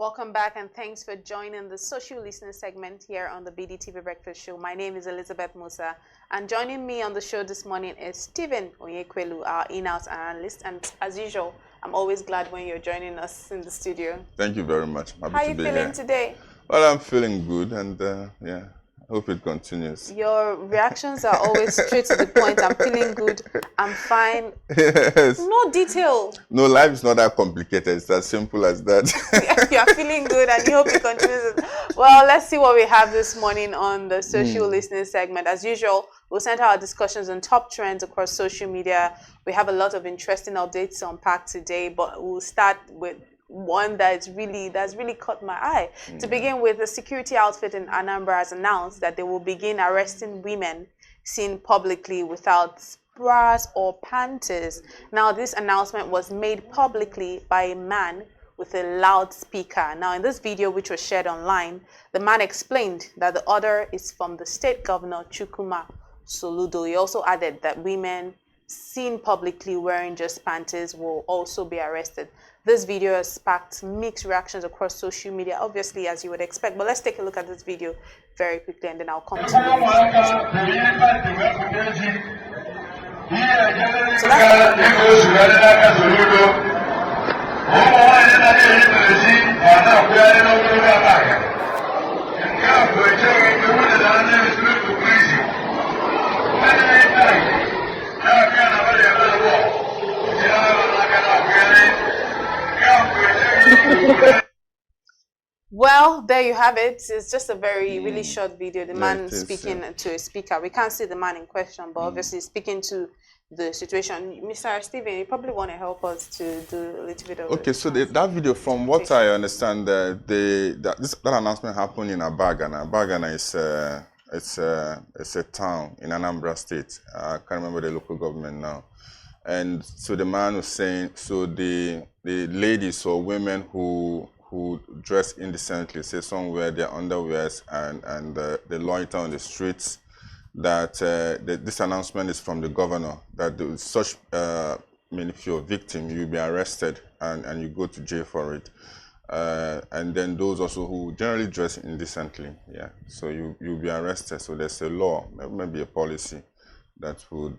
Welcome back and thanks for joining the social listening segment here on the BDTV Breakfast Show. My name is Elizabeth Musa and joining me on the show this morning is Stephen Onyekwelu, our in-house analyst. And as usual, I'm always glad when you're joining us in the studio. Thank you very much. How are you feeling today? Well, I'm feeling good and yeah, I hope it continues. Your reactions are always straight to the point. I'm feeling good. I'm fine. Yes. No detail. No, life is not that complicated. It's as simple as that. You're feeling good and you hope it continues. Well, let's see what we have this morning on the social listening segment. As usual, we'll center our discussions on top trends across social media. We have a lot of interesting updates to unpack today, but we'll start with one that's really caught my eye. To begin with, the security outfit in Anambra has announced that they will begin arresting women seen publicly without bras or panties. Now, this announcement was made publicly by a man with a loudspeaker. Now, in this video, which was shared online, the man explained that the order is from the state governor, Chukwuma Soludo. He also added that women seen publicly wearing just panties will also be arrested. This video has sparked mixed reactions across social media, obviously, as you would expect. But let's take a look at this video very quickly, and then I'll come to you. So well, there you have it. It's just a really short video. The man speaking to a speaker. We can't see the man in question, but obviously speaking to the situation. Mr. Stephen, you probably want to help us to do a little bit of Okay, so that video, from what I understand, that announcement happened in Abagana. Abagana is a town in Anambra State. I can't remember the local government now. And so the man was saying, so the ladies or women who dress indecently, say some wear their underwears and they loiter on the streets, that this announcement is from the governor, that such, if you're a victim, you'll be arrested and you go to jail for it. And then those also who generally dress indecently, yeah, so you'll be arrested. So there's a law, maybe a policy that would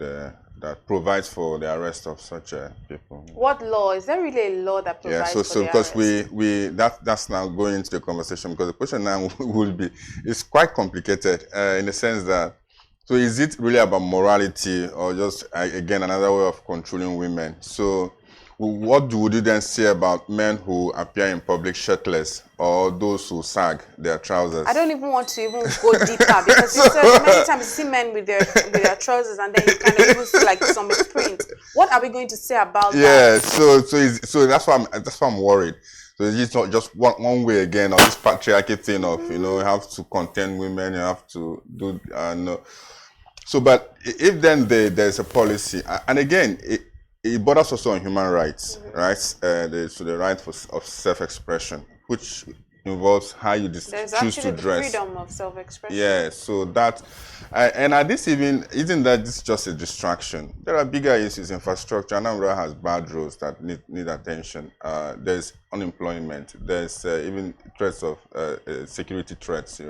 that provides for the arrest of such people. What law? Is there really a law that provides for the because arrest? that's now going into the conversation, because the question now will be, it's quite complicated in the sense that, so is it really about morality or just again another way of controlling women? So what would you then say about men who appear in public shirtless or those who sag their trousers? I don't even want to go deeper, because you said many times you see men with their trousers and then you kind of even see like some print. What are we going to say about that? Yeah, so that's why I'm worried. So it's not just one way again of this patriarchy thing of you have to contain women, you have to do no. So, but if then there's a policy, and again it borders also on human rights, right? So the right of self-expression, which involves how you choose to dress. There's actually the freedom of self-expression. Yeah, so that, and at this isn't that this just a distraction? There are bigger issues, infrastructure. Anambra has bad roads that need attention. There's unemployment. There's even threats of security threats,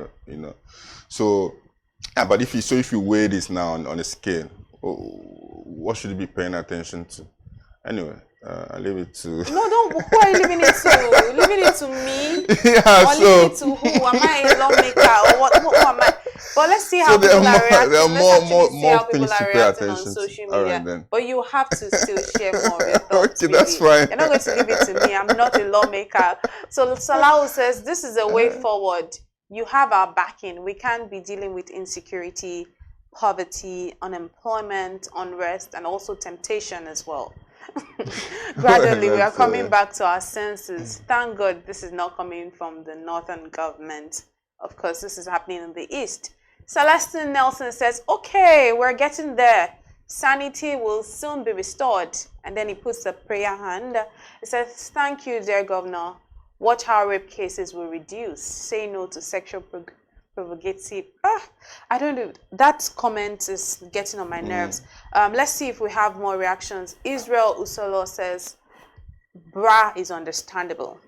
So, yeah, but if you weigh this now on a scale, what should you be paying attention to? Anyway, I leave it to... No, don't. Who are you leaving it to? Leaving it to me? Yeah, or leaving it to who? Am I a lawmaker? Or what am I? But let's see how people are reacting. There are more things to pay attention on social media. All right, then. But you have to still share more of your thoughts. Okay, that's fine. You're not going to leave it to me. I'm not a lawmaker. So Salau says, this is a way forward. You have our backing. We can't be dealing with insecurity, poverty, unemployment, unrest, and also temptation as well. Gradually, we are coming back to our senses. Thank God this is not coming from the northern government. Of course, this is happening in the east. Celestine Nelson says, okay, we're getting there. Sanity will soon be restored. And then he puts a prayer hand. He says, thank you, dear governor. Watch how rape cases will reduce. Say no to sexual provocative. I don't know. That comment is getting on my nerves. Let's see if we have more reactions. Israel Usolo says, bra is understandable.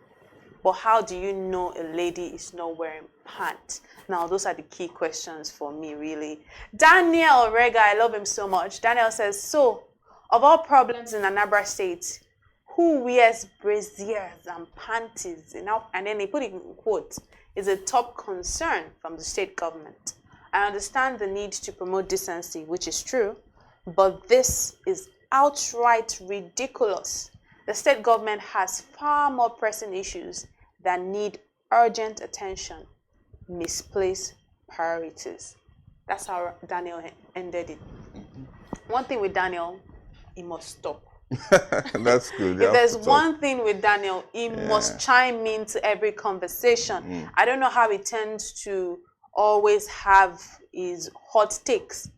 But how do you know a lady is not wearing pants? Now, those are the key questions for me, really. Daniel Rega, I love him so much. Daniel says, so, of all problems in Anambra State, who wears braziers and panties? And then he put it in quotes, is a top concern from the state government. I understand the need to promote decency, which is true, but this is outright ridiculous. The state government has far more pressing issues that need urgent attention, misplaced priorities. That's how Daniel ended it. One thing with Daniel, he must stop. That's good. If there's one thing with Daniel, he must chime into every conversation. I don't know how he tends to always have his hot takes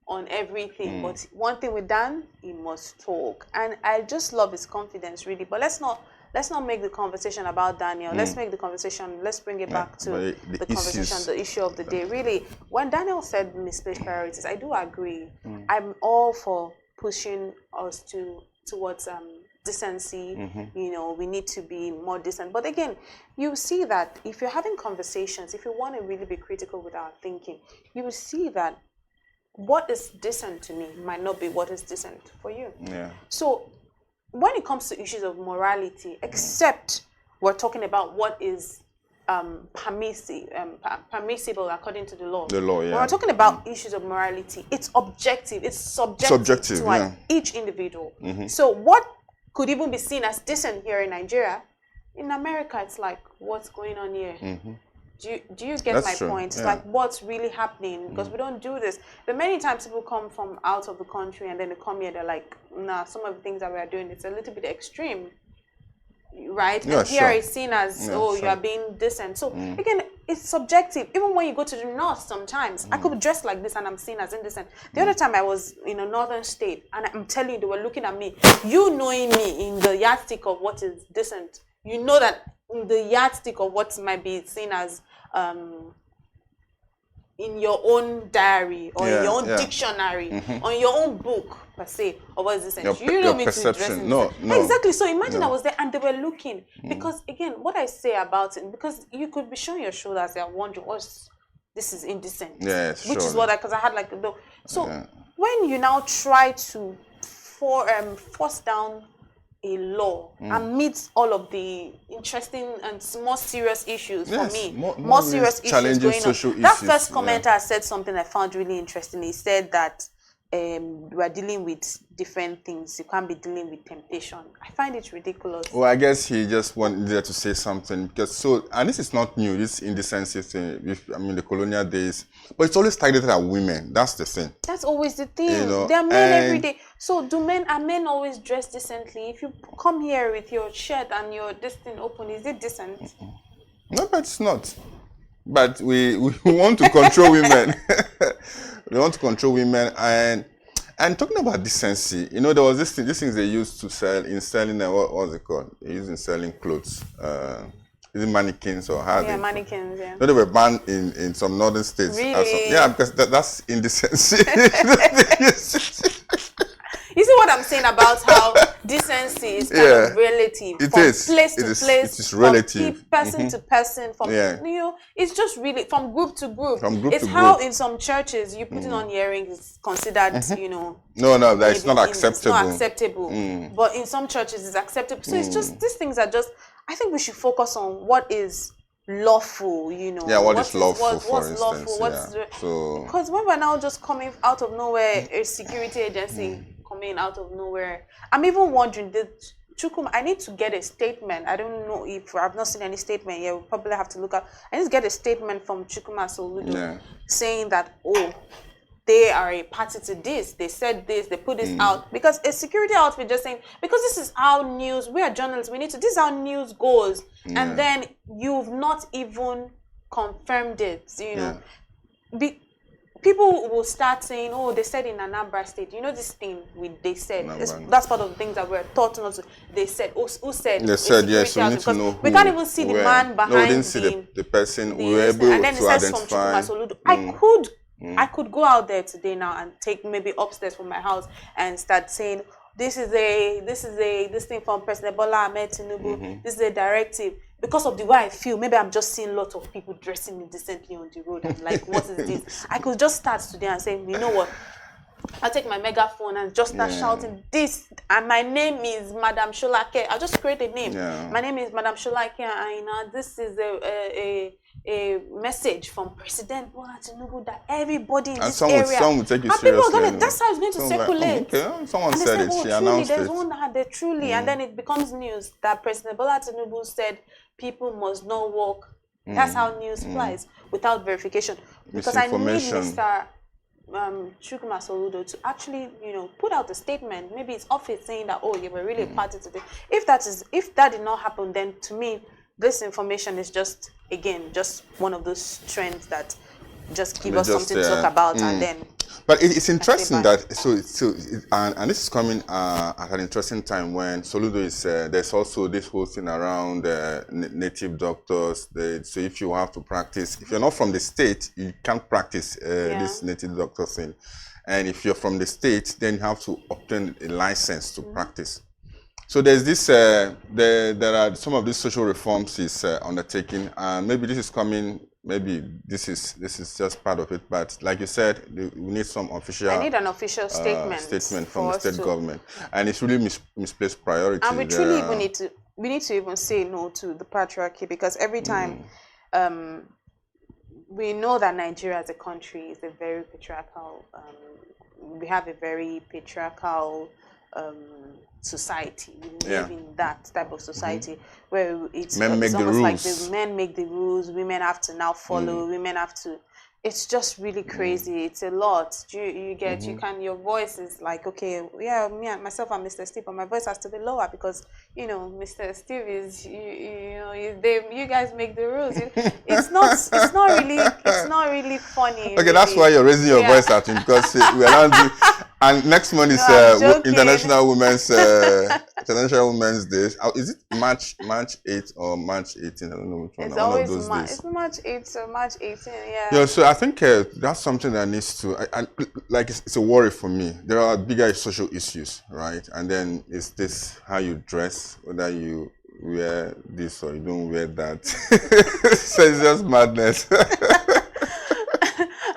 on everything, but one thing with Dan, he must talk. And I just love his confidence, really. But let's not make the conversation about Daniel. Let's make the conversation, let's bring it back to the conversation, the issue of the day. Really, when Daniel said misplaced priorities, I do agree. I'm all for pushing us towards decency. You know, we need to be more decent. But again, you see that if you're having conversations, if you want to really be critical with our thinking, you will see that what is decent to me might not be what is decent for you. So when it comes to issues of morality, except we're talking about what is permissible according to the law. The law, When we're talking about issues of morality, it's objective, it's subjective to each individual. So what could even be seen as decent here in Nigeria, in America, it's like, what's going on here? Do you get my point? It's like, what's really happening? Because we don't do this. But many times people come from out of the country and then they come here, they're like, nah, some of the things that we are doing, it's a little bit extreme. Right? And here it's seen as, you are being decent. So again, it's subjective. Even when you go to the north sometimes, I could be dressed like this and I'm seen as indecent. The other time I was in a northern state and I'm telling you, they were looking at me. You knowing me in the yardstick of what is decent, you know that in the yardstick of what might be seen as in your own diary or in your own dictionary, on your own book per se, or what is this? You know me to dress in no. Exactly. So imagine I was there and they were looking because again, what I say about it, because you could be showing your shoulders, they are wondering, this is indecent. Which is what because I had like a so when you now try to force down a law amidst all of the interesting and more serious issues for me, more serious issues going on. That first commenter said something I found really interesting. He said that we are dealing with different things. You can't be dealing with temptation. I find it ridiculous. Well, I guess he just wanted to say something because and this is not new. This indecency thing. I mean, the colonial days, but it's always targeted at women. That's the thing. That's always the thing. You know, there are men every day. So are men always dressed decently? If you come here with your shirt and your this thing open, is it decent? No, but it's not. But we want to control women. We want to control women and talking about decency. You know, there was these things they used to sell in selling what was it called? They used in selling clothes. Is it mannequins or how? Mannequins. Yeah. No, they were banned in some northern states. Really? Because that's indecency. You see what I'm saying about how decency is kind of relative. It from is. Place to place. It is relative. From person to person. From you know, it's just really from group to group. It's how in some churches you putting on earrings is considered, you know. No, that's not acceptable. It's not acceptable. But in some churches it's acceptable. So it's just these things are just. I think we should focus on what is lawful, you know. Yeah, what is lawful, what's instance, lawful, because when we're now just coming out of nowhere, a security agency coming out of nowhere. I'm even wondering, Chukwuma, I need to get a statement. I don't know if I've not seen any statement yet. We'll probably have to look up. I need to get a statement from Chukwuma Soludo saying that, they are a party to this. They said this, they put this out. Because a security outfit just saying, because this is how news, we are journalists, this is how news goes. And then you've not even confirmed it, you know. People will start saying, they said in Anambra State. You know this thing they said. That's part of the things that we're taught not to. They said, who said? They said, yes, we need to know who. We can't even see the man behind. No, we didn't see the person. We were able and then to it says identify. From Soludo. I could go out there today now and take maybe upstairs from my house and start saying, this thing from President Bola Ahmed Tinubu. This is a directive. Because of the way I feel, maybe I'm just seeing lots of people dressing indecently on the road. I'm like, what is this? I could just start today and say, you know what? I'll take my megaphone and just start shouting this. And my name is Madam Sholake. I'll just create a name. My name is Madam Sholake, and this is a message from President Bola Tinubu that everybody in this area. Some will take it and seriously. People are gonna, that's how it's going to circulate. Like, okay, someone and said say, it. She announced there's it. one that had the truly, and then it becomes news that President Bola Tinubu said people must not walk. That's how news flies without verification. Because I need Mr. Chukwuma Soludo to actually, put out a statement. Maybe it's office saying that, oh, you were really a party today. If that did not happen, then to me, this information is just one of those trends that just give us something to talk about, and then. But it's interesting that and this is coming at an interesting time when Soludo is there's also this whole thing around native doctors. So if you have to practice, if you're not from the state, you can't practice this native doctor thing, and if you're from the state, then you have to obtain a license to practice. So there's this, there are some of these social reforms is undertaking, and maybe this is coming. Maybe this is just part of it, but like you said, we need some official. I need an official statement from the state government, and it's really misplaced priority. And we truly even need to even say no to the patriarchy, because every time we know that Nigeria as a country is a very patriarchal. We have a very patriarchal society. We live in that type of society where it's almost like the men make the rules, women have to now follow, women have to. It's just really crazy. It's a lot. You get your voice is like, okay, me and myself and Mr. Steve, but my voice has to be lower because Mr. Steve is you guys make the rules. It's not really funny. Okay, really. That's why you're raising your voice at him, because we are not. And next month is International Women's Day. Is it March 8th or March 18th? I don't know which one. It's always It's March 8th or March 18th. Yeah. So I think that's something that needs to. It's a worry for me. There are bigger social issues, right? And then it's this how you dress, whether you wear this or you don't wear that. So it's just madness.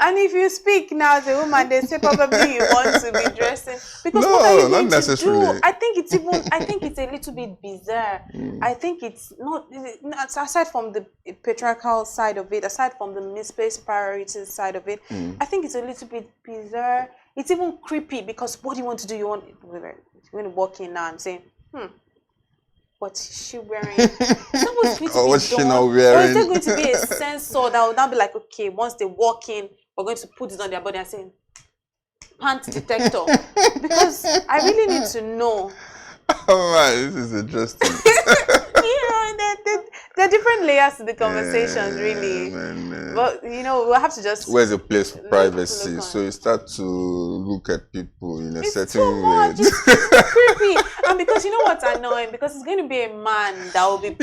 And if you speak now as a woman, they say probably you want to be dressing because no, what are you not necessarily. To do? I think it's a little bit bizarre. I think it's not aside from the patriarchal side of it, aside from the misplaced priorities side of it. I think it's a little bit bizarre. It's even creepy because what do you want to do? You want to walk in now and say, what's she wearing? What's she not wearing? Or is there going to be a sensor that will now be like, okay, once they walk in, we're going to put this on their body and say, pant detector. Because I really need to know. Oh man, this is interesting. There are different layers to the conversations, really. But we'll have to just. Where's the place for privacy? So you start to look at people in a certain way. It's creepy, and because you know what's annoying, because it's going to be a man that will be. So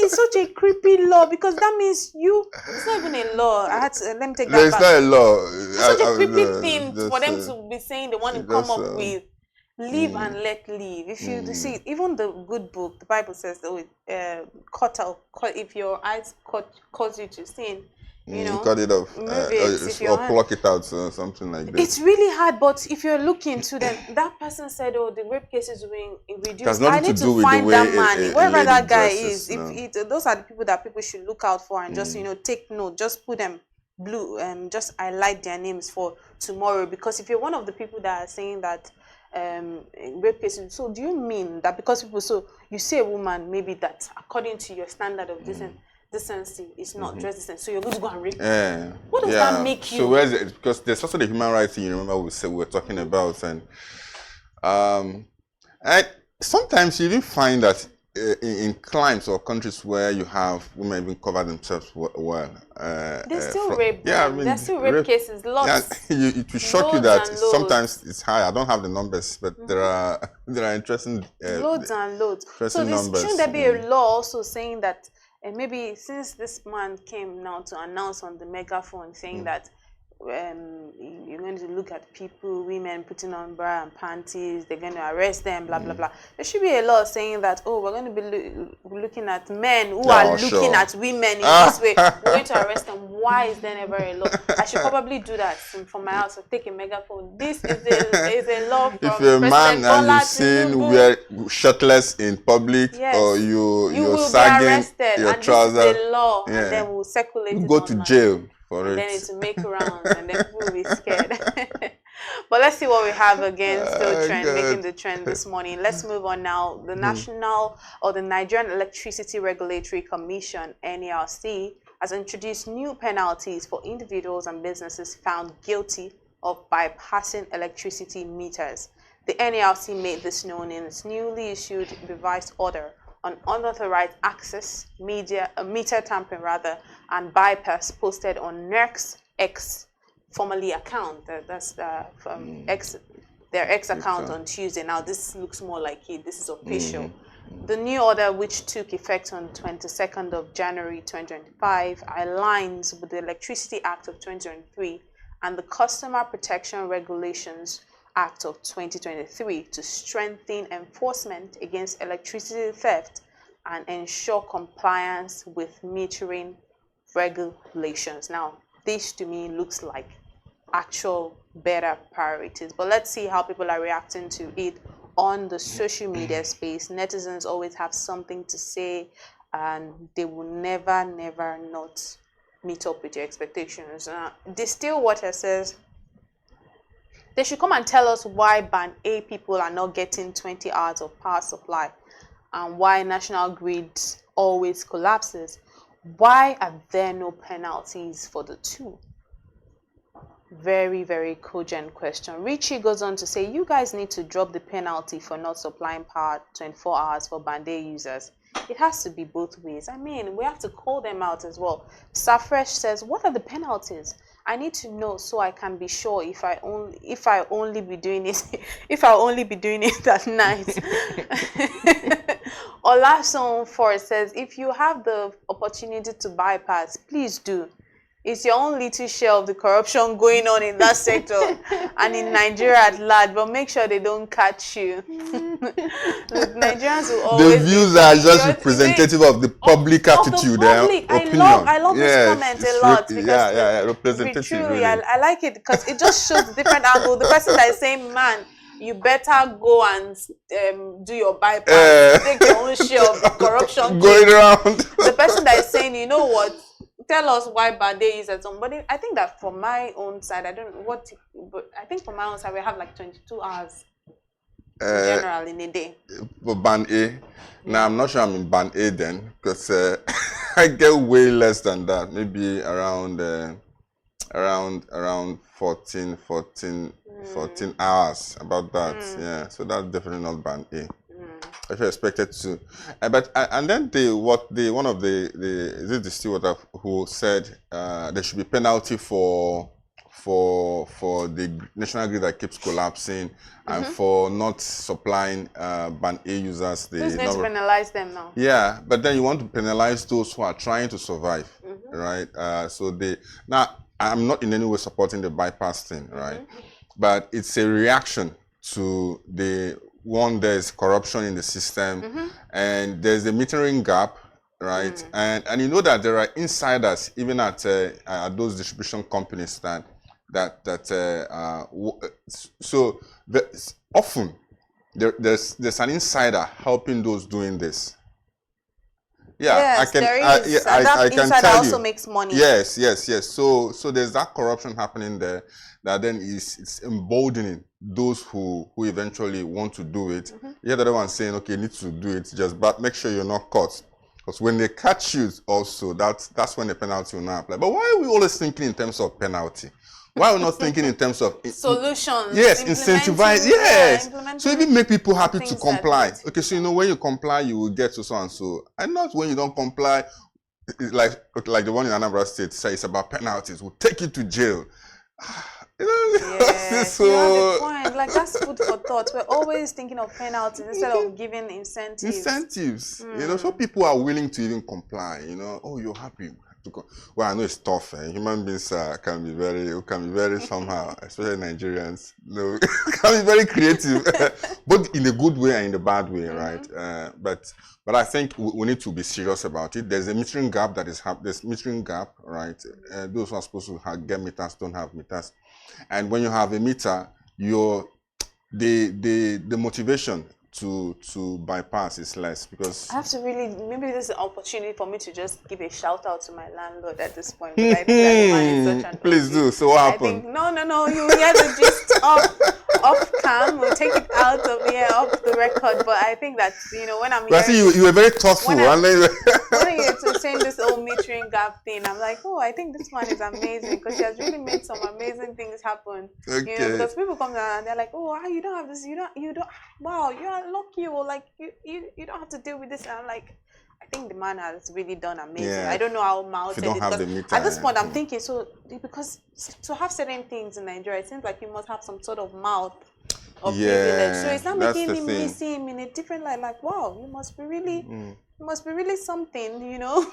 it's such a creepy law, because that means it's not even a law. Let me take that back. It's not a law. It's such a creepy thing for them to be saying they want to come up with. Live and let live. If you see, even the good book, the Bible says, if your eyes cause you to sin, cut it off, or pluck it out, or something like that. It's really hard, but if you're looking to them, that person said, the rape cases will reduce. I need to find that man, wherever that guy is. Those are the people that people should look out for and just take note. Just put them blue, just highlight their names for tomorrow. Because if you're one of the people that are saying that. Rape cases. So do you mean that because people you say a woman maybe that according to your standard of decency is not dress decent, so you're going to go and rape her? What does that make you? So where's it? Because there's also the human rights thing. You remember we were talking about, and sometimes you do find that in climes or countries where you have women even cover themselves well, they still rape. There's still rape cases. Lots. Yeah, it will shock you that sometimes it's high. I don't have the numbers, but there are interesting loads and loads. So shouldn't there be a law also saying that maybe since this man came now to announce on the megaphone saying that you're going to look at people, women putting on bra and panties, they're going to arrest them, blah, blah, blah. There should be a law saying that, oh, we're going to be looking at men who are looking at women in this way. We're going to arrest them. Why is there never a law? I should probably do that from my house, take a megaphone. This is a law from if you're a man and you're seen wear shirtless in public, yes, or you you're will sagging be arrested, your and trousers, this is the law, and then we'll circulate it go to online. jail for and it. then it's make rounds, and then people will be scared. But let's see what we have again. Still making the trend this morning. Let's move on now. The the Nigerian Electricity Regulatory Commission (NERC) has introduced new penalties for individuals and businesses found guilty of bypassing electricity meters. The NERC made this known in its newly issued revised order on unauthorized access, meter tampering and bypass posted on NERC's X, formerly account. That's from their X account on Tuesday. Now this looks more like it. This is official. The new order, which took effect on 22nd of January 2025, aligns with the Electricity Act of 2023 and the Customer Protection Regulations Act of 2023 to strengthen enforcement against electricity theft and ensure compliance with metering regulations. Now, this to me looks like actual better priorities, but let's see how people are reacting to it on the social media space. Netizens always have something to say, and they will never not meet up with your expectations. Distill Water says they should come and tell us why Band A people are not getting 20 hours of power supply and why National Grid always collapses. Why are there no penalties for the two? Very cogent question. Richie goes on to say, you guys need to drop the penalty for not supplying power 24 hours for Band A users. It has to be both ways. I mean, we have to call them out as well. Safresh says, what are the penalties? I need to know so I can be sure if I only be doing it if I only be doing it at night. Olason Forest says, if you have the opportunity to bypass, please do. It's your own little share of the corruption going on in that sector and in Nigeria at large, but make sure they don't catch you. Look, Nigerians will always... The views are just representative of the public attitude, opinion. I love this comment a lot. Because representative. Truly, really. I like it because it just shows the different angle. The person that is saying, man, you better go and do your bypass, take your own share of the corruption going around. The person that is saying, you know what, tell us why Band A is at somebody. I think that for my own side, I don't know what, but I think for my own side, we have like 22 hours in general in a day. For Band A, now I'm not sure I'm in Band A then, because I get way less than that, maybe around 14 hours, about that. Yeah, so that's definitely not Band A. I should expected to, but and then one of the steward who said there should be penalty for the national grid that keeps collapsing and for not supplying Band A users. Who's going to penalize them now? Yeah, but then you want to penalize those who are trying to survive, right? Now I'm not in any way supporting the bypass thing, right? But it's a reaction to there's corruption in the system, and there's a metering gap, right? And you know that there are insiders even at those distribution companies so often there's an insider helping those doing this. Yeah, yes, I can tell you. Also makes money. Yes. So there's that corruption happening there that then it's emboldening those who eventually want to do it. You hear the other one saying, okay, you need to do it, but make sure you're not caught. Because when they catch you also, that's when the penalty will not apply. But why are we always thinking in terms of penalty? Why are we not thinking in terms of solutions? Yes, incentivize. Yes. So even make people happy to comply. Okay, so when you comply, you will get to so and so. And not when you don't comply, like the one in Anambra State says it's about penalties. We'll take you to jail. Yes, you have a point. Like, that's food for thought. We're always thinking of penalties instead of giving incentives. So people are willing to even comply. Oh, you're happy. Well, I know it's tough. Human beings can be very somehow, especially Nigerians. No, can be very creative, both in the good way and in the bad way, right? But I think we need to be serious about it. There's a metering gap that is there's metering gap, right? Those who are supposed to get meters don't have meters, and when you have a meter, the motivation to bypass is less, because I have to really, maybe this is an opportunity for me to just give a shout out to my landlord at this point. But I think that the man is such an please do. So what happened? No, you hear the gist off cam. We'll take it out of here, off the record. But I think that, when I'm I see you were very thoughtful. When you're saying this whole metering gap thing, I'm like, oh, I think this man is amazing, because she has really made some amazing things happen. Okay. Because people come down and they're like, oh, you don't have this, you don't, wow, you are lucky, or like you don't have to deal with this. And I'm like, I think the man has really done amazing. Yeah. I don't know how mild it is. At this point, I'm thinking, so because to have certain things in Nigeria, it seems like you must have some sort of mouth of privilege. So it's not making me see him in a different light. Like, wow, you must be really something,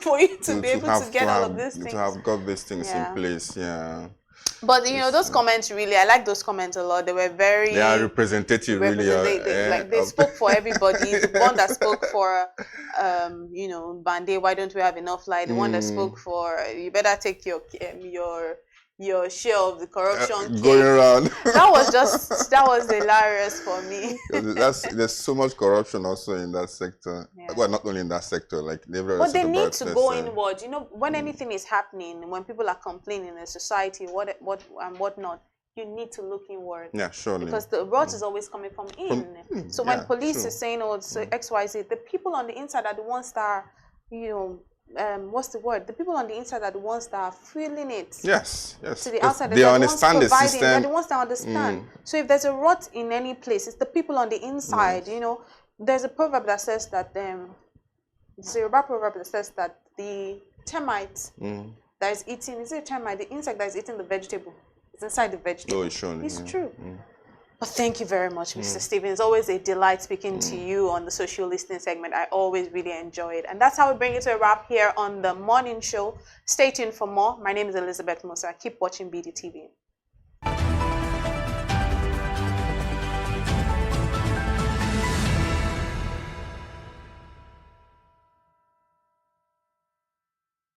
for you to be able to get all of these things. To have got these things in place, yeah. But those comments really, I like those comments a lot. They were very. They are representative, really. They spoke for everybody. The one that spoke for, Bande, why don't we have enough light? The one that spoke for, you better take your share of the corruption going around. that was hilarious for me. There's so much corruption also in that sector. Yeah. Well, not only in that sector, like but they need to go inward. When anything is happening, when people are complaining in society, what and whatnot, you need to look inward. Yeah, surely. Because the rot is always coming from in. So when police is saying, oh, so XYZ, the people on the inside are the ones that are, what's the word? The people on the inside are the ones that are feeling it. Yes. To the outside, they understand the system. They're the ones that understand. So if there's a rot in any place, it's the people on the inside. There's a proverb that says that it's a Yoruba proverb that says that the termite that is eating, is it a termite? The insect that is eating the vegetable is inside the vegetable. Oh, surely. It's true. But thank you very much, Mr. Stephen. It's always a delight speaking to you on the social listening segment. I always really enjoy it. And that's how we bring it to a wrap here on the morning show. Stay tuned for more. My name is Elizabeth Musa. Keep watching BDTV.